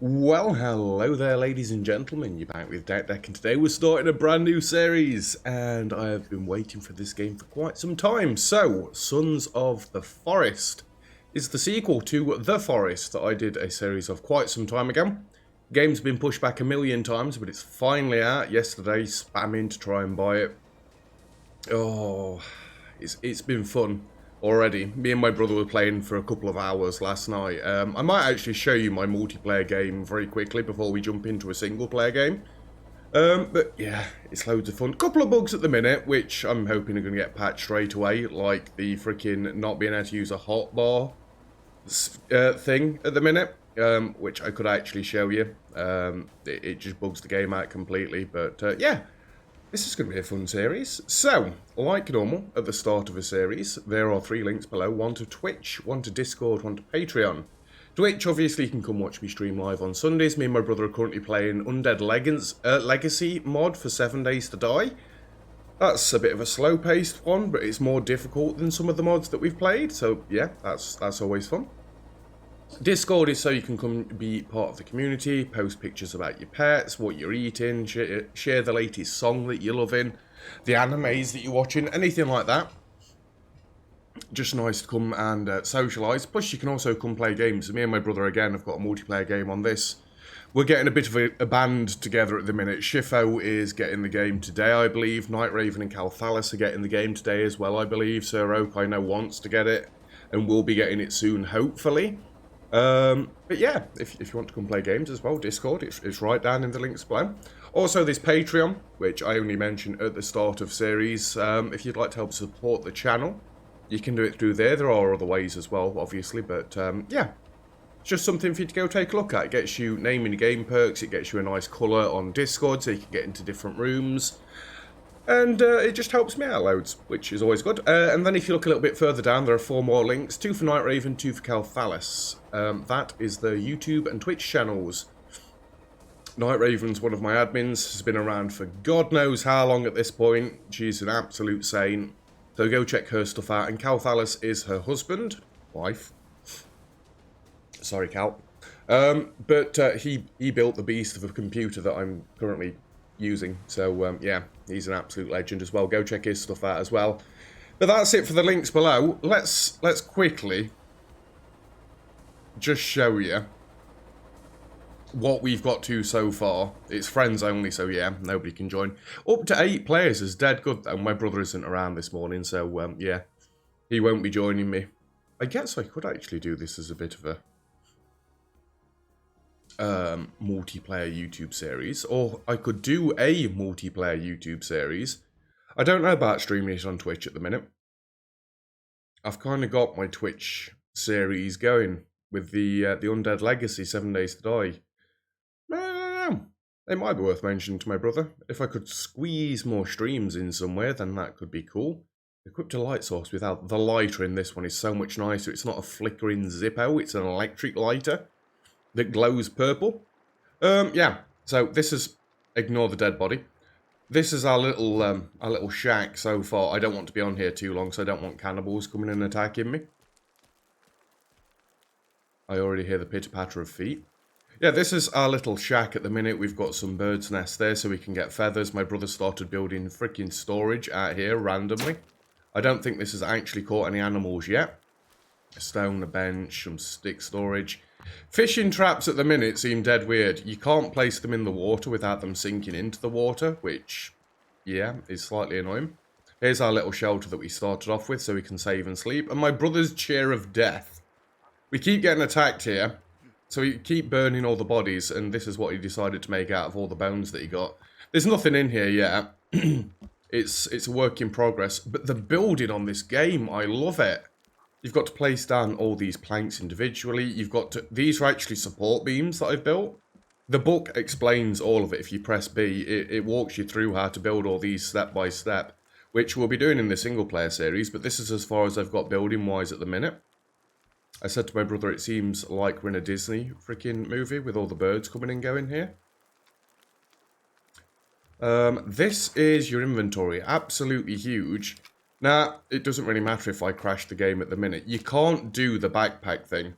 Well, hello there, ladies and gentlemen. You're back with Deck, and today we're starting a brand new series, and I have been waiting for this game for quite some time. So, Sons of the Forest is the sequel to The Forest that I did a series of quite some time ago. Game's been pushed back a million times, but it's finally out yesterday, spamming to try and buy it. Oh, it's been fun already. Me and my brother were playing for a couple of hours last night. I might actually show you my multiplayer game very quickly before we jump into a single player game. But yeah, it's loads of fun. Couple of bugs at the minute, which I'm hoping are going to get patched straight away, like the freaking not being able to use a hotbar thing at the minute, which I could actually show you. It just bugs the game out completely, but yeah. This is going to be a fun series. So, like normal, at the start of a series, there are 3 links below. One to Twitch, one to Discord, one to Patreon. Twitch, obviously, you can come watch me stream live on Sundays. Me and my brother are currently playing Undead Legacy mod for 7 Days to Die. That's a bit of a slow-paced one, but it's more difficult than some of the mods that we've played. So, yeah, that's always fun. Discord is so you can come be part of the community, post pictures about your pets, what you're eating, share the latest song that you're loving, the animes that you're watching, anything like that. Just nice to come and socialise. Plus you can also come play games. Me and my brother again have got a multiplayer game on this. We're getting a bit of a band together at the minute. Shifo is getting the game today, I believe. Night Raven and Calthalis are getting the game today as well, I believe. Sir Oak, I know, wants to get it and will be getting it soon, hopefully. But yeah, if you want to come play games as well, Discord, it's right down in the links below. Also, this Patreon, which I only mentioned at the start of series. If you'd like to help support the channel, you can do it through there. There are other ways as well, obviously, but yeah. It's just something for you to go take a look at. It gets you naming the game perks, it gets you a nice colour on Discord so you can get into different rooms. And it just helps me out loads, which is always good. And then if you look a little bit further down, there are 4 more links. 2 for Night Raven, 2 for Calthalis. That is the YouTube and Twitch channels. Night Raven's one of my admins. Has been around for God knows how long at this point. She's an absolute saint. So go check her stuff out. And Calthalis is her husband. Wife. Sorry, Cal. But he built the beast of a computer that I'm currently using. So, yeah, he's an absolute legend as well. Go check his stuff out as well. But that's it for the links below. Let's quickly just show you what we've got to so far. It's friends only, so yeah, nobody can join. Up to 8 players is dead good, though. My brother isn't around this morning, so, yeah, he won't be joining me. I guess I could actually do this as a bit of a multiplayer YouTube series, or I could do a multiplayer YouTube series. I don't know about streaming it on Twitch at the minute. I've kind of got my Twitch series going with the Undead Legacy 7 Days to Die. I don't know. It might be worth mentioning to my brother. If I could squeeze more streams in somewhere, then that could be cool. Equipped a light source without the lighter in this one is so much nicer. It's not a flickering Zippo, it's an electric lighter that glows purple. Yeah, so this is, ignore the dead body. This is our little shack so far. I don't want to be on here too long, so I don't want cannibals coming and attacking me. I already hear the pitter-patter of feet. Yeah, this is our little shack at the minute. We've got some bird's nests there so we can get feathers. My brother started building freaking storage out here randomly. I don't think this has actually caught any animals yet. A stone, a bench, some stick storage. Fishing traps at the minute seem dead weird. You can't place them in the water without them sinking into the water, which, yeah, is slightly annoying. Here's our little shelter that we started off with so we can save and sleep. And my brother's chair of death. We keep getting attacked here, so we keep burning all the bodies, and this is what he decided to make out of all the bones that he got. There's nothing in here yet. It's a work in progress, but the building on this game, I love it. You've got to place down all these planks individually. You've got to... These are actually support beams that I've built. The book explains all of it. If you press B, it walks you through how to build all these step by step, which we'll be doing in the single player series, but this is as far as I've got building wise at the minute. I said to my brother, it seems like we're in a Disney freaking movie with all the birds coming and going here. This is your inventory. Absolutely huge. Now, it doesn't really matter if I crash the game at the minute. You can't do the backpack thing.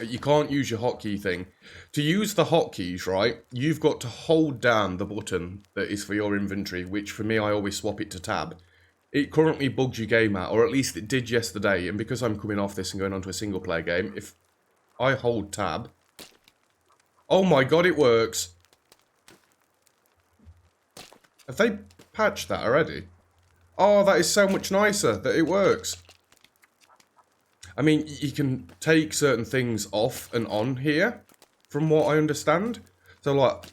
You can't use your hotkey thing. To use the hotkeys, right, you've got to hold down the button that is for your inventory, which for me, I always swap it to tab. It currently bugs your game out, or at least it did yesterday, and because I'm coming off this and going on to a single player game, if I hold tab... Oh my god, it works! Have they patched that already? Oh, that is so much nicer that it works. I mean, you can take certain things off and on here, from what I understand. So, like,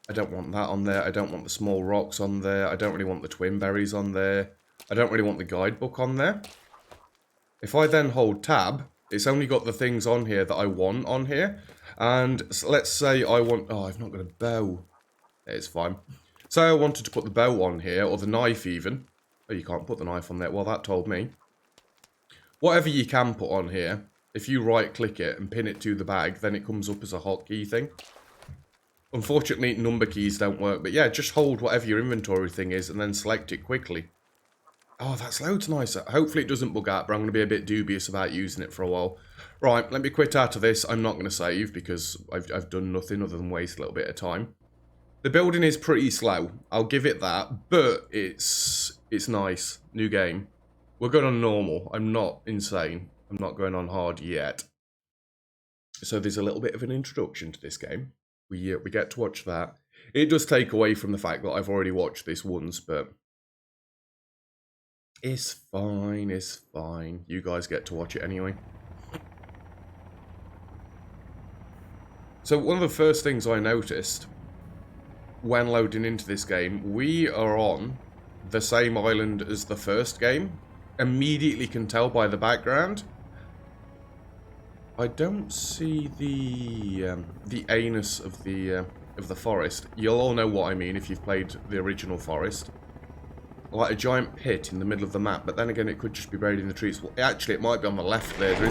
I don't want that on there. I don't want the small rocks on there. I don't really want the twin berries on there. I don't really want the guidebook on there. If I then hold tab, it's only got the things on here that I want on here. And let's say I want... Oh, I've not got a bow. It's fine. Say I wanted to put the bow on here, or the knife even. Oh, you can't put the knife on there. Well, that told me. Whatever you can put on here, if you right-click it and pin it to the bag, then it comes up as a hotkey thing. Unfortunately, number keys don't work, but yeah, just hold whatever your inventory thing is and then select it quickly. Oh, that's loads nicer. Hopefully it doesn't bug out, but I'm going to be a bit dubious about using it for a while. Right, let me quit out of this. I'm not going to save because I've done nothing other than waste a little bit of time. The building is pretty slow, I'll give it that, but it's nice. New game. We're going on normal. I'm not insane. I'm not going on hard yet. So there's a little bit of an introduction to this game. We get to watch that. It does take away from the fact that I've already watched this once, but it's fine, it's fine. You guys get to watch it anyway. So one of the first things I noticed when loading into this game, we are on the same island as the first game. Immediately can tell by the background. I don't see the anus of the forest. You'll all know what I mean if you've played the original Forest. Like a giant pit in the middle of the map, but then again it could just be buried in the trees. Well, actually, it might be on the left there. There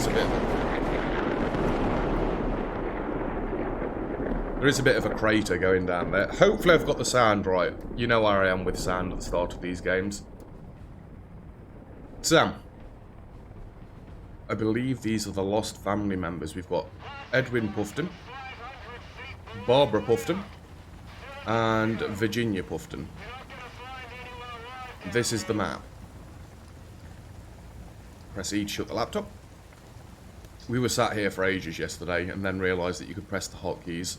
is a bit of a crater going down there. Hopefully I've got the sound right. You know where I am with sound at the start of these games. So, I believe these are the lost family members. We've got Edwin Puffton, Barbara Puffton, and Virginia Puffton. This is the map. Press E to shut the laptop. We were sat here for ages yesterday and then realised that you could press the hotkeys.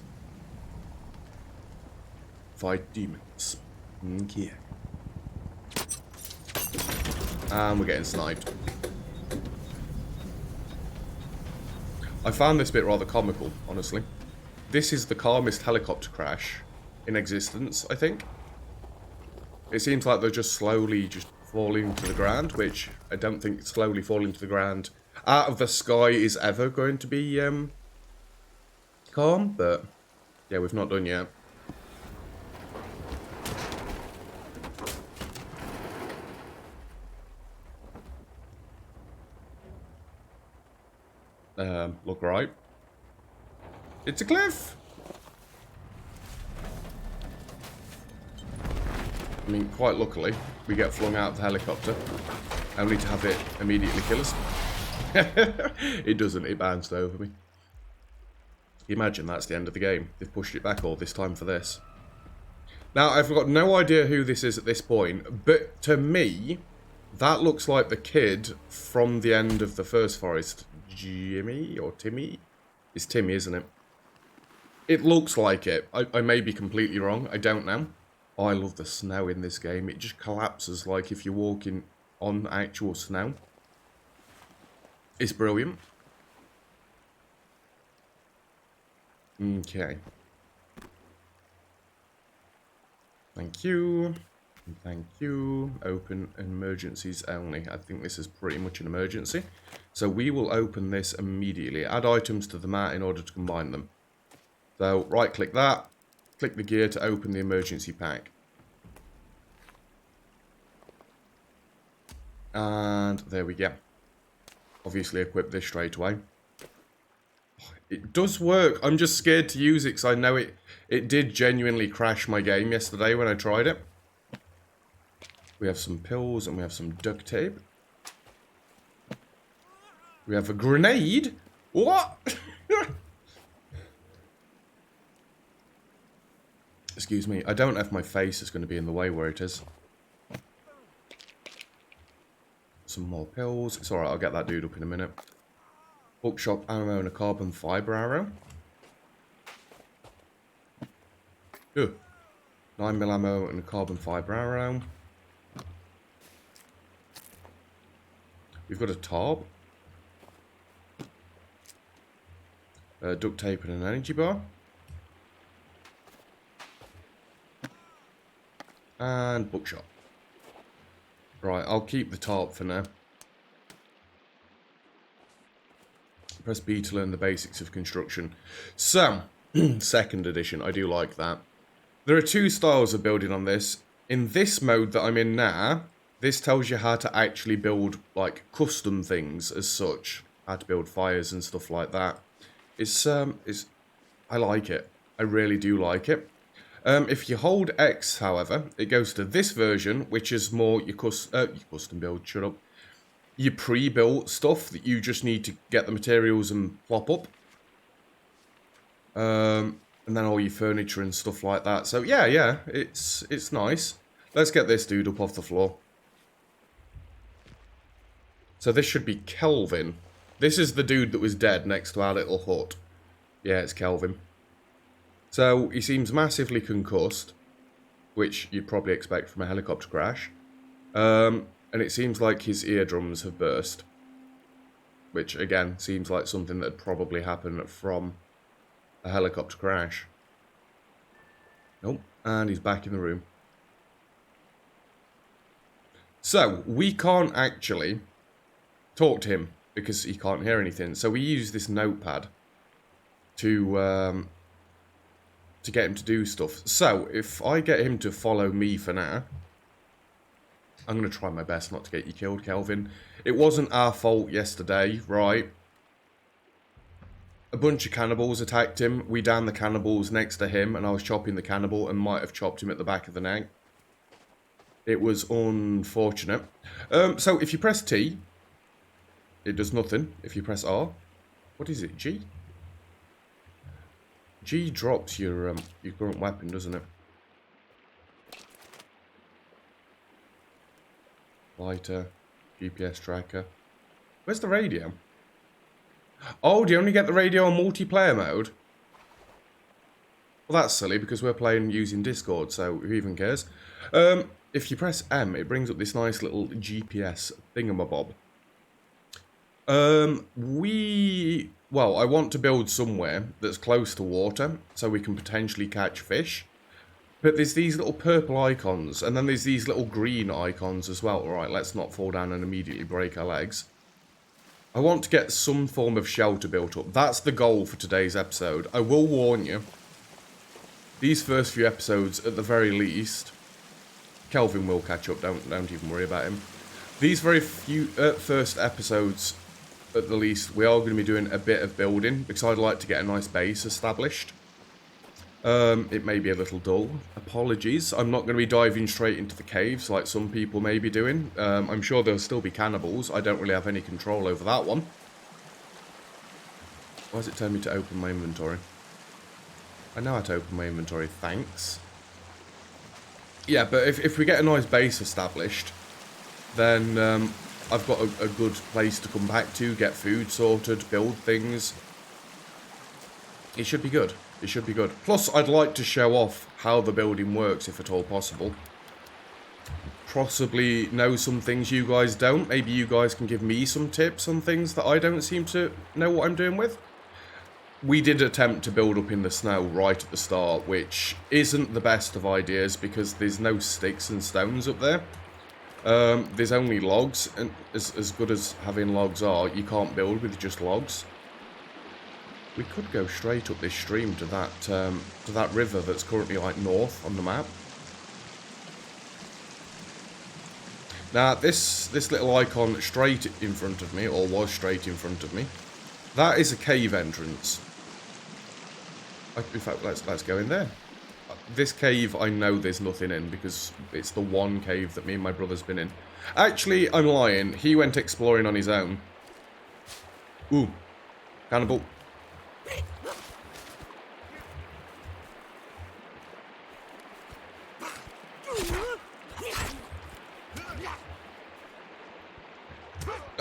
Fight demons. Okay. And we're getting sniped. I found this bit rather comical, honestly. This is the calmest helicopter crash in existence, I think. It seems like they're just slowly just falling to the ground, which I don't think slowly falling to the ground out of the sky is ever going to be calm, but yeah, we've not done yet. Look right. It's a cliff! I mean, quite luckily, we get flung out of the helicopter, only to have it immediately kill us. It doesn't, it bounced over me. Imagine that's the end of the game. They've pushed it back all this time for this. Now, I've got no idea who this is at this point, but to me, that looks like the kid from the end of the first Forest. Jimmy or Timmy? It's Timmy, isn't it? It looks like it. I may be completely wrong. I don't know. Oh, I love the snow in this game. It just collapses like if you're walking on actual snow. It's brilliant. Okay. Thank you. Thank you. Open emergencies only. I think this is pretty much an emergency. So we will open this immediately. Add items to the mat in order to combine them. So right click that. Click the gear to open the emergency pack. And there we go. Obviously equip this straight away. It does work. I'm just scared to use it because I know it did genuinely crash my game yesterday when I tried it. We have some pills and we have some duct tape. We have a grenade. What? Excuse me. I don't know if my face is going to be in the way where it is. Some more pills. It's alright, I'll get that dude up in a minute. Bookshop ammo and a carbon fibre arrow. Ooh. 9mm ammo and a carbon fibre arrow. We've got a tarp. Duct tape and an energy bar. And bookshop. Right, I'll keep the tarp for now. Press B to learn the basics of construction. So, second edition, I do like that. There are two styles of building on this. In this mode that I'm in now, this tells you how to actually build, like, custom things as such. How to build fires and stuff like that. I like it. I really do like it. If you hold X, however, it goes to this version, which is more your custom build, shut up. Your pre-built stuff that you just need to get the materials and plop up. And then all your furniture and stuff like that. So yeah, it's nice. Let's get this dude up off the floor. So this should be Kelvin. This is the dude that was dead next to our little hut. Yeah, it's Kelvin. So he seems massively concussed, which you'd probably expect from a helicopter crash. And it seems like his eardrums have burst, which again seems like something that would probably happen from a helicopter crash. Nope, and he's back in the room. So we can't actually talk to him because he can't hear anything. So we use this notepad to get him to do stuff. So if I get him to follow me for now, I'm going to try my best not to get you killed, Kelvin. It wasn't our fault yesterday, right? A bunch of cannibals attacked him. We downed the cannibals next to him, and I was chopping the cannibal and might have chopped him at the back of the neck. It was unfortunate. So if you press T, it does nothing. If you press R, what is it, G? G drops your current weapon, doesn't it? Lighter, GPS tracker. Where's the radio? Oh, do you only get the radio on multiplayer mode? Well, that's silly because we're playing using Discord, so who even cares? If you press M, it brings up this nice little GPS thingamabob. Well, I want to build somewhere that's close to water so we can potentially catch fish. But there's these little purple icons, and then there's these little green icons as well. Alright, let's not fall down and immediately break our legs. I want to get some form of shelter built up. That's the goal for today's episode. I will warn you, these first few episodes, at the very least, Kelvin will catch up, don't even worry about him. These very few first episodes, at the least, we are going to be doing a bit of building, because I'd like to get a nice base established. It may be a little dull. Apologies. I'm not going to be diving straight into the caves like some people may be doing. I'm sure there'll still be cannibals. I don't really have any control over that one. Why does it tell me to open my inventory? I know how to open my inventory, thanks. Yeah, but if we get a nice base established, then I've got a good place to come back to, get food sorted, build things. It should be good. It should be good. Plus, I'd like to show off how the building works, if at all possible. Possibly know some things you guys don't. Maybe you guys can give me some tips on things that I don't seem to know what I'm doing with. We did attempt to build up in the snow right at the start, which isn't the best of ideas because there's no sticks and stones up there. There's only logs, and as good as having logs are, you can't build with just logs. We could go straight up this stream to that river that's currently like north on the map. Now this little icon straight in front of me, or was straight in front of me, that is a cave entrance. In fact, let's go in there. This cave, I know there's nothing in because it's the one cave that me and my brother's been in. Actually, I'm lying. He went exploring on his own. Ooh, cannibal.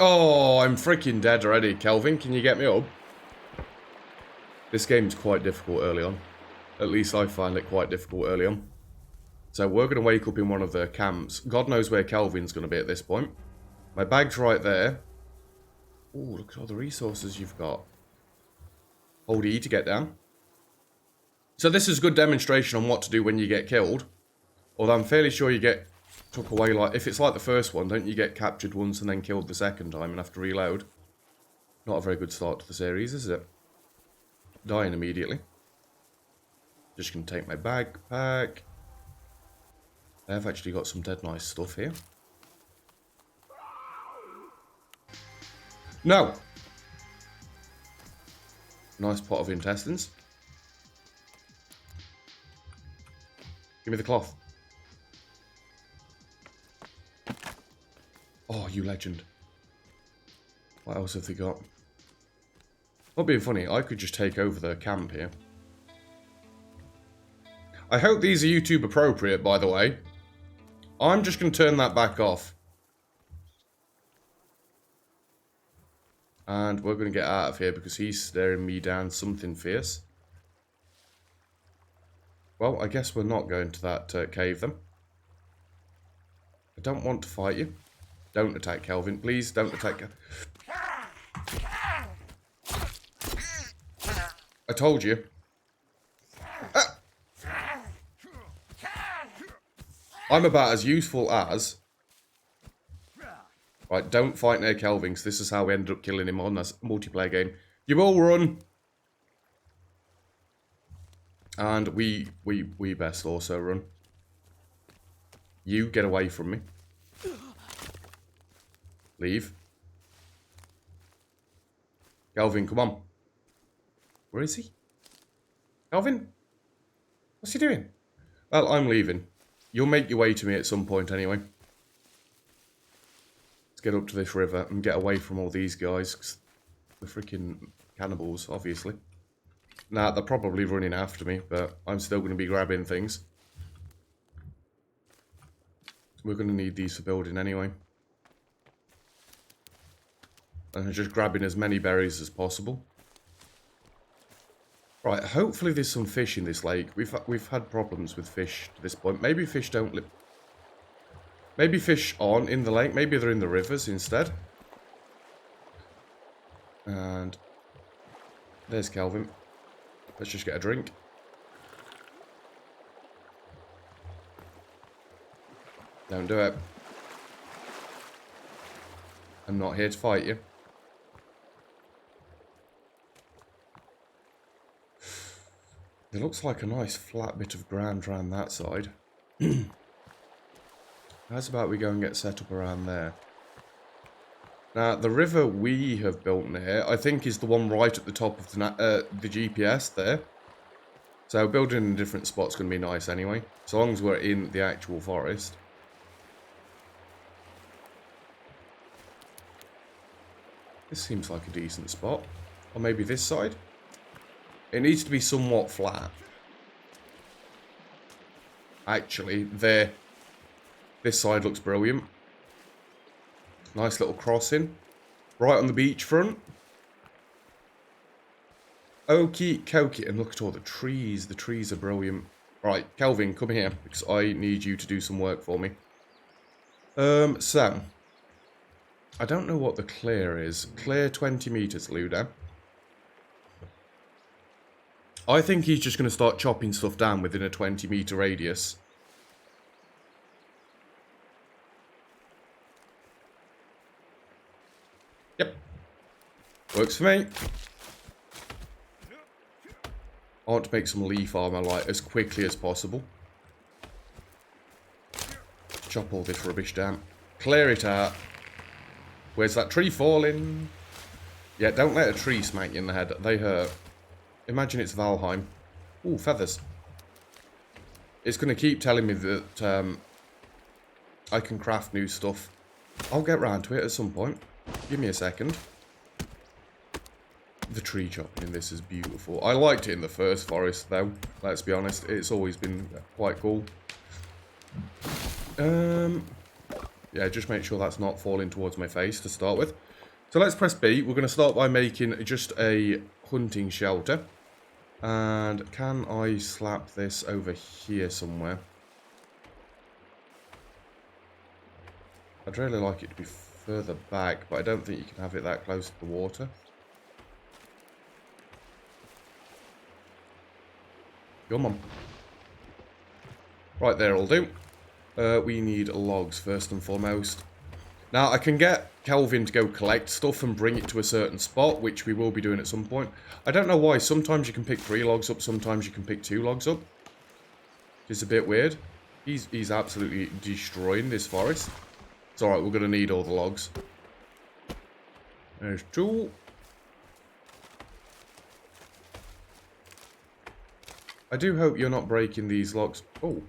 Oh, I'm freaking dead already. Kelvin, can you get me up? This game's quite difficult early on. At least I find it quite difficult early on. So we're going to wake up in one of the camps. God knows where Kelvin's going to be at this point. My bag's right there. Oh, look at all the resources you've got. Hold E to get down. So this is a good demonstration on what to do when you get killed. Although I'm fairly sure you get took away, like, if it's like the first one, don't you get captured once and then killed the second time and have to reload? Not a very good start to the series, is it? Dying immediately. Just going to take my backpack. I've actually got some dead nice stuff here. No! Nice pot of intestines. Give me the cloth. Oh, you legend. What else have they got? Not being funny, I could just take over the camp here. I hope these are YouTube appropriate, by the way. I'm just going to turn that back off. And we're going to get out of here because he's staring me down something fierce. Well, I guess we're not going to that cave then. I don't want to fight you. Don't attack Kelvin. Please don't attack Kelvin. I told you. Ah! I'm about as useful as... Right, don't fight near Kelvin, because this is how we ended up killing him on this multiplayer game. You all run! And we best also run. You get away from me. Leave. Kelvin, come on. Where is he? Kelvin? What's he doing? Well, I'm leaving. You'll make your way to me at some point anyway. Let's get up to this river and get away from all these guys. 'Cause they're freaking cannibals, obviously. Nah, they're probably running after me, but I'm still going to be grabbing things. We're going to need these for building anyway. And just grabbing as many berries as possible. Right, hopefully there's some fish in this lake. We've had problems with fish to this point. Maybe fish don't live... Maybe fish aren't in the lake. Maybe they're in the rivers instead. And there's Kelvin. Let's just get a drink. Don't do it. I'm not here to fight you. It looks like a nice flat bit of ground around that side. How's about we go and get set up around there? Now, the river we have built near, I think, is the one right at the top of the GPS there. So building in a different spot's going to be nice anyway, so long as we're in the actual forest. This seems like a decent spot. Or maybe this side? It needs to be somewhat flat. Actually, there. This side looks brilliant. Nice little crossing. Right on the beachfront. Okie dokie. And look at all the trees. The trees are brilliant. Right, Kelvin, come here. Because I need you to do some work for me. So. I don't know what the clear is. Clear 20 meters, Luda. I think he's just going to start chopping stuff down within a 20-meter radius. Yep. Works for me. I want to make some leaf armor, like, as quickly as possible. Chop all this rubbish down. Clear it out. Where's that tree falling? Yeah, don't let a tree smack you in the head. They hurt. Imagine it's Valheim. Ooh, feathers. It's going to keep telling me that I can craft new stuff. I'll get round to it at some point. Give me a second. The tree chopping in this is beautiful. I liked it in the first forest, though. Let's be honest. It's always been quite cool. Yeah, just make sure that's not falling towards my face to start with. So let's press B. We're going to start by making just a hunting shelter. And can I slap this over here somewhere? I'd really like it to be further back, but I don't think you can have it that close to the water. Come on. Right there will do. We need logs first and foremost. Now, I can get Kelvin to go collect stuff and bring it to a certain spot, which we will be doing at some point. I don't know why. Sometimes you can pick 3 logs up, sometimes you can pick 2 logs up. It's a bit weird. He's absolutely destroying this forest. It's alright, we're going to need all the logs. There's 2. I do hope you're not breaking these logs. Oh.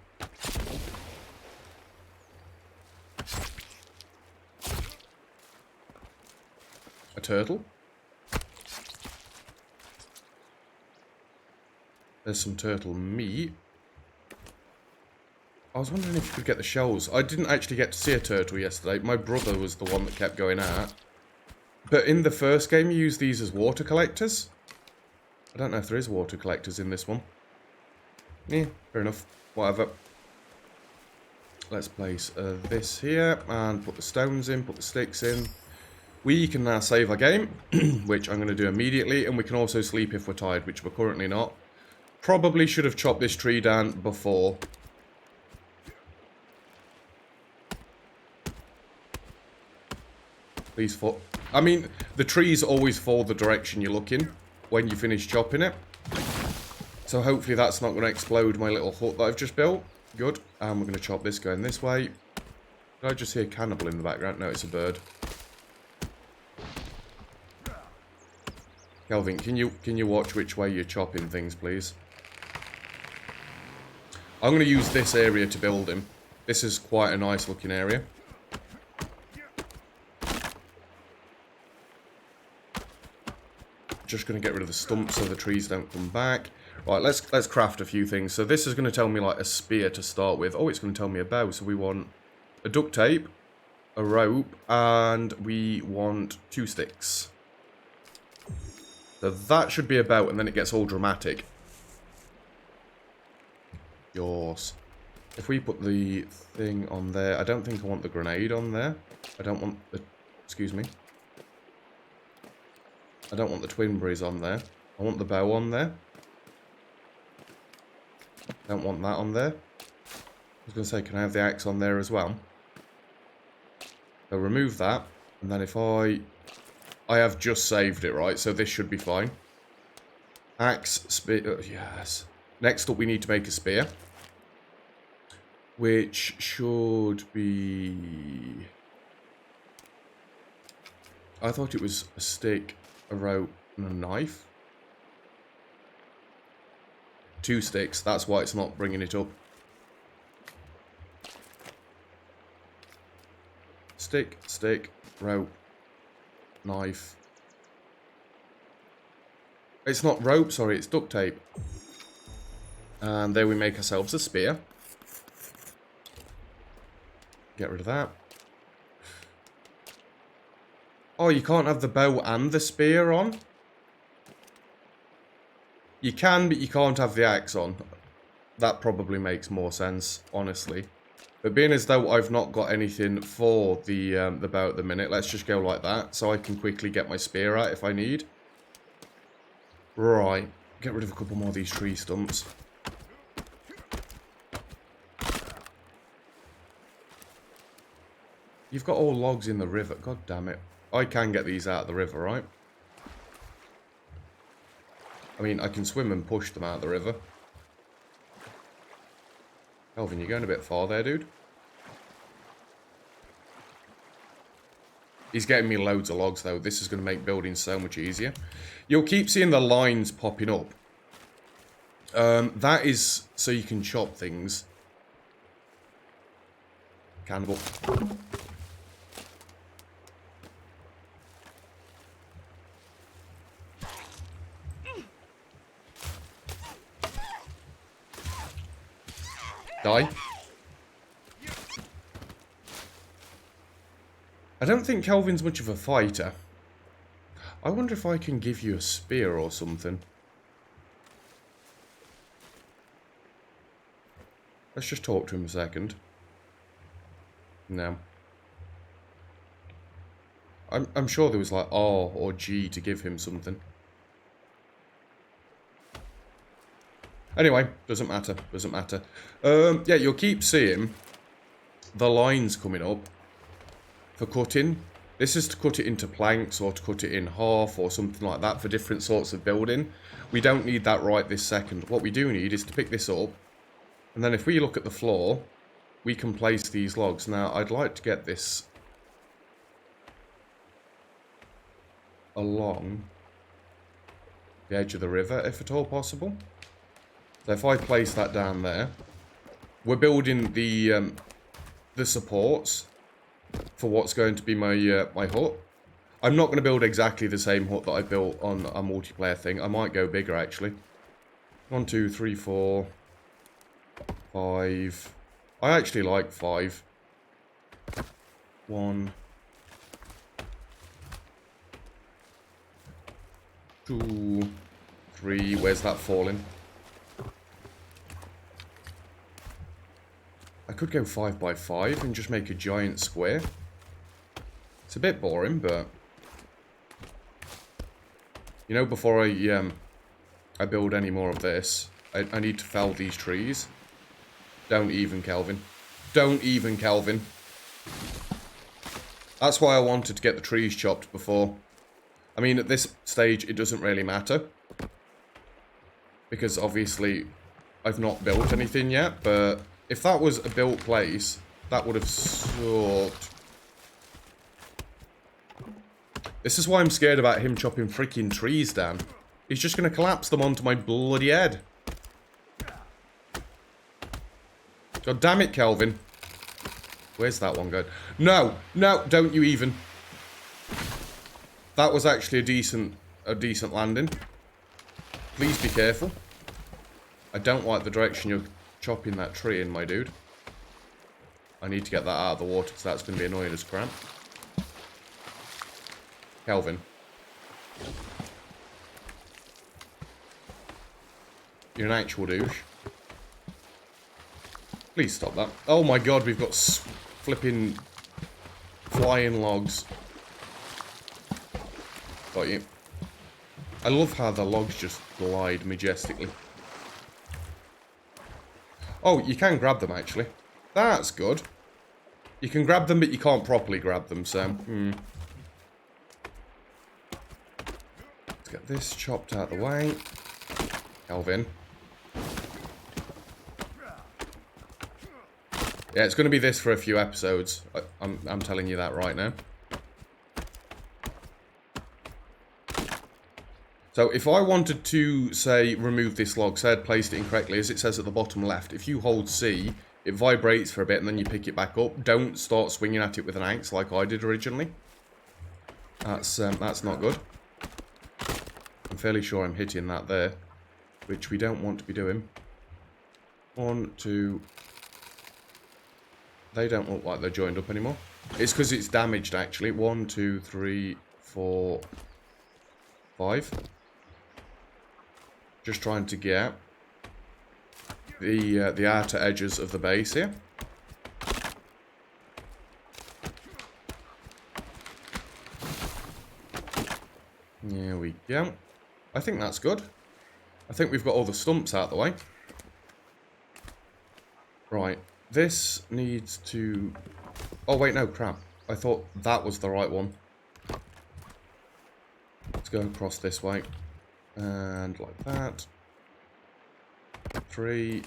A turtle. There's some turtle meat. I was wondering if you could get the shells. I didn't actually get to see a turtle yesterday. My brother was the one that kept going out. But in the first game, you use these as water collectors. I don't know if there is water collectors in this one. Yeah, fair enough. Whatever. Let's place this here and put the stones in, put the sticks in. We can now save our game, which I'm going to do immediately, and we can also sleep if we're tired, which we're currently not. Probably should have chopped this tree down before. Please fall. I mean, the trees always fall the direction you're looking when you finish chopping it. So hopefully that's not going to explode my little hut that I've just built. Good. And we're going to chop this going this way. Did I just hear cannibal in the background? No, it's a bird. Kelvin, can you watch which way you're chopping things, please? I'm going to use this area to build him. This is quite a nice looking area. Just going to get rid of the stumps so the trees don't come back. Right, let's craft a few things. So this is going to tell me like a spear to start with. Oh, it's going to tell me a bow. So we want a duct tape, a rope, and we want 2 sticks. So that should be a bow, and then it gets all dramatic. Yours. If we put the thing on there, I don't think I want the grenade on there. I don't want the... Excuse me. I don't want the twin breeze on there. I want the bow on there. Don't want that on there. I was going to say, can I have the axe on there as well? So remove that. And then if I have just saved it, right? So this should be fine. Axe, spear, yes. Next up, we need to make a spear. Which should be... I thought it was a stick, a rope, and a knife. 2 sticks, that's why it's not bringing it up. Stick, rope, knife. It's not rope, sorry, it's duct tape. And there we make ourselves a spear. Get rid of that. Oh, you can't have the bow and the spear on? You can, but you can't have the axe on. That probably makes more sense, honestly. But being as though I've not got anything for the bow at the minute, let's just go like that, so I can quickly get my spear out if I need. Right. Get rid of a couple more of these tree stumps. You've got all logs in the river. God damn it. I can get these out of the river, right? I mean, I can swim and push them out of the river. Kelvin, you're going a bit far there, dude. He's getting me loads of logs, though. This is going to make building so much easier. You'll keep seeing the lines popping up. That is so you can chop things. Cannibal. Die. I don't think Kelvin's much of a fighter. I wonder if I can give you a spear or something. Let's just talk to him a second. No. I'm sure there was like R or G to give him something. Anyway, doesn't matter. Doesn't matter. Yeah, you'll keep seeing the lines coming up for cutting. This is to cut it into planks or to cut it in half or something like that for different sorts of building. We don't need that right this second. What we do need is to pick this up. And then if we look at the floor, we can place these logs. Now, I'd like to get this along the edge of the river, if at all possible. So if I place that down there, we're building the supports for what's going to be my my hut. I'm not going to build exactly the same hut that I built on a multiplayer thing. I might go bigger, actually. 1, 2, 3, 4, 5. I actually like 5. 1, 2, 3. Where's that falling? I could go 5 by 5 and just make a giant square. It's a bit boring, but you know, before I build any more of this, I need to fell these trees. Don't even, Kelvin. Don't even, Kelvin. That's why I wanted to get the trees chopped before. I mean, at this stage, it doesn't really matter. Because, obviously, I've not built anything yet. But if that was a built place, that would have sucked. This is why I'm scared about him chopping freaking trees down. He's just going to collapse them onto my bloody head. God damn it, Kelvin. Where's that one going? No, no, don't you even. That was actually a decent landing. Please be careful. I don't like the direction you're chopping that tree in, my dude. I need to get that out of the water because that's going to be annoying as crap. Kelvin. You're an actual douche. Please stop that. Oh my god, we've got flipping flying logs. Got you. I love how the logs just glide majestically. Oh, you can grab them actually. That's good. You can grab them, but you can't properly grab them, so... Let's get this chopped out of the way. Kelvin. Yeah, it's going to be this for a few episodes. I'm telling you that right now. So if I wanted to, say, remove this log, say I'd placed it incorrectly, as it says at the bottom left, if you hold C, it vibrates for a bit and then you pick it back up. Don't start swinging at it with an axe like I did originally. That's not good. I'm fairly sure I'm hitting that there, which we don't want to be doing. 1, 2... They don't look like they're joined up anymore. It's because it's damaged, actually. 1, 2, 3, 4, 5. Just trying to get the outer edges of the base here. There we go. I think that's good. I think we've got all the stumps out of the way. Right. This needs to... Oh, wait, no, crap. I thought that was the right one. Let's go across this way. And like that. 3,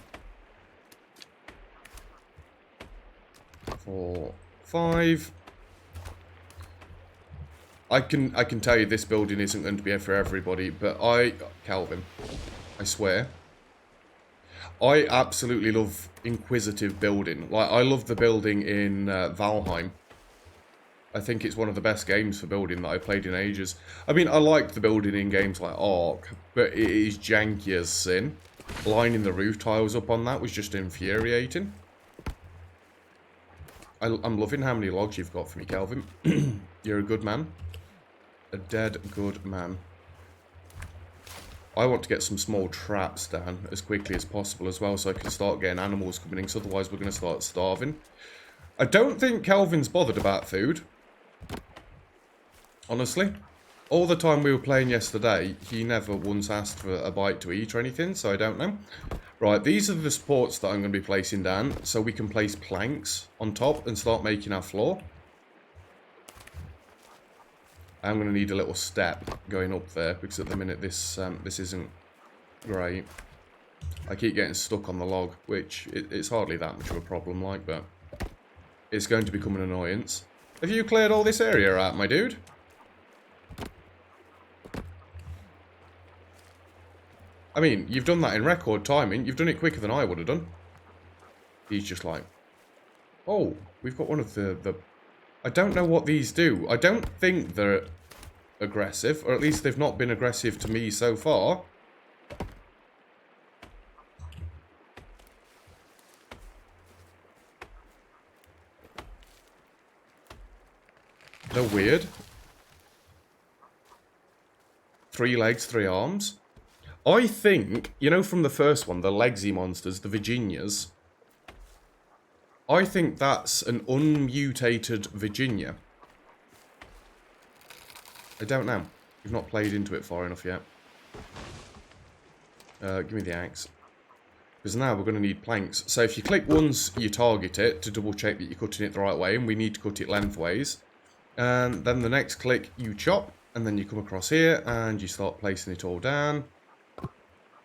4, 5. I can tell you this building isn't going to be for everybody, but Calvin, I swear, I absolutely love inquisitive building. Like, I love the building in Valheim. I think it's one of the best games for building that I've played in ages. I mean, I liked the building in games like Ark, but it is janky as sin. Lining the roof tiles up on that was just infuriating. I'm loving how many logs you've got for me, Calvin. You're a good man. A dead good man. I want to get some small traps down as quickly as possible as well, so I can start getting animals coming in, 'cause otherwise we're going to start starving. I don't think Kelvin's bothered about food. Honestly. All the time we were playing yesterday, he never once asked for a bite to eat or anything, so I don't know. Right, these are the supports that I'm going to be placing down, so we can place planks on top and start making our floor. I'm going to need a little step going up there, because at the minute this isn't great. I keep getting stuck on the log, which it's hardly that much of a problem, like, but it's going to become an annoyance. Have you cleared all this area out, my dude? I mean, you've done that in record timing. You've done it quicker than I would have done. He's just like, oh, we've got one of the... I don't know what these do. I don't think they're aggressive, or at least they've not been aggressive to me so far. They're weird. 3 legs, 3 arms. I think, you know from the first one, the legsy monsters, the Virginias, I think that's an unmutated Virginia. I don't know. We've not played into it far enough yet. Give me the axe. Because now we're going to need planks. So if you click once, you target it to double check that you're cutting it the right way, and we need to cut it lengthways. And then the next click, you chop, and then you come across here, and you start placing it all down.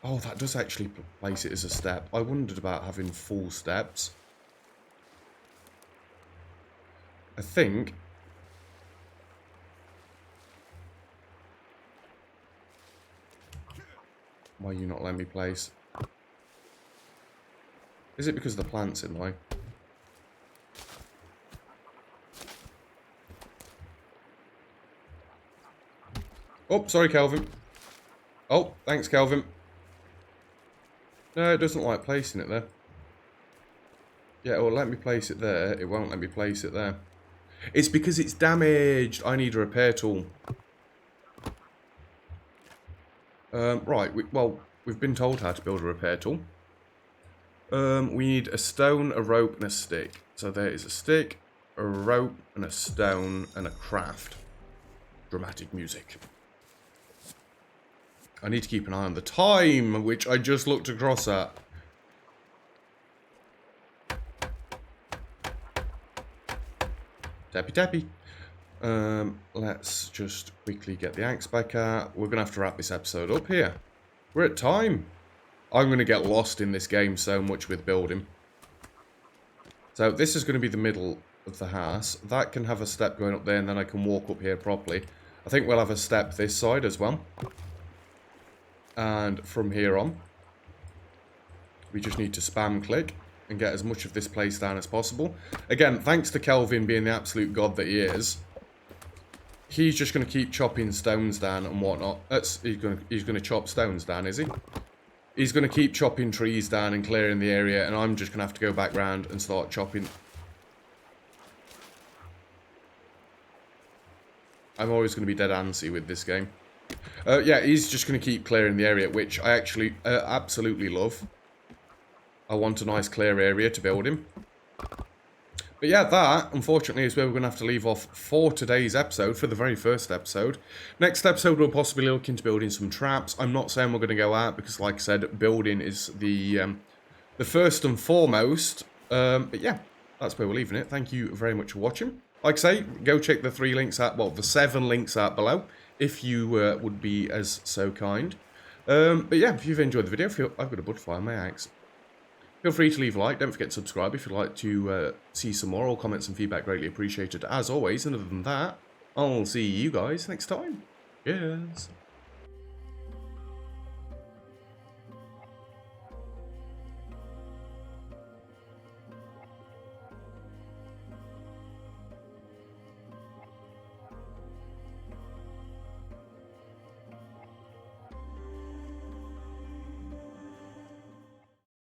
Oh, that does actually place it as a step. I wondered about having full steps. I think... Why are you not letting me place? Is it because the plant's in the way? Oh, sorry, Kelvin. Oh, thanks, Kelvin. No, it doesn't like placing it there. Yeah, well, let me place it there. It won't let me place it there. It's because it's damaged. I need a repair tool. Right, we've been told how to build a repair tool. We need a stone, a rope, and a stick. So there is a stick, a rope, and a stone, and a craft. Dramatic music. I need to keep an eye on the time, which I just looked across at. Tappy tappy. Let's just quickly get the axe back out. We're going to have to wrap this episode up here. We're at time. I'm going to get lost in this game so much with building. So this is going to be the middle of the house. That can have a step going up there, and then I can walk up here properly. I think we'll have a step this side as well. And from here on, we just need to spam click and get as much of this place down as possible. Again, thanks to Kelvin being the absolute god that he is. He's just going to keep chopping stones down and whatnot. He's going to chop stones down, is he? He's going to keep chopping trees down and clearing the area, and I'm just going to have to go back round and start chopping. I'm always going to be dead antsy with this game. Yeah, he's just going to keep clearing the area, which I actually absolutely love. I want a nice clear area to build him. But yeah, that, unfortunately, is where we're going to have to leave off for today's episode, for the very first episode. Next episode, we'll possibly look into building some traps. I'm not saying we're going to go out, because like I said, building is the first and foremost. But yeah, that's where we're leaving it. Thank you very much for watching. Like I say, go check the 3 links out, well, the 7 links out below, if you would be as so kind. But yeah, if you've enjoyed the video, I've got a butterfly on my axe. Feel free to leave a like, don't forget to subscribe if you'd like to see some more. All comments and feedback greatly appreciated as always. And other than that, I'll see you guys next time. Cheers.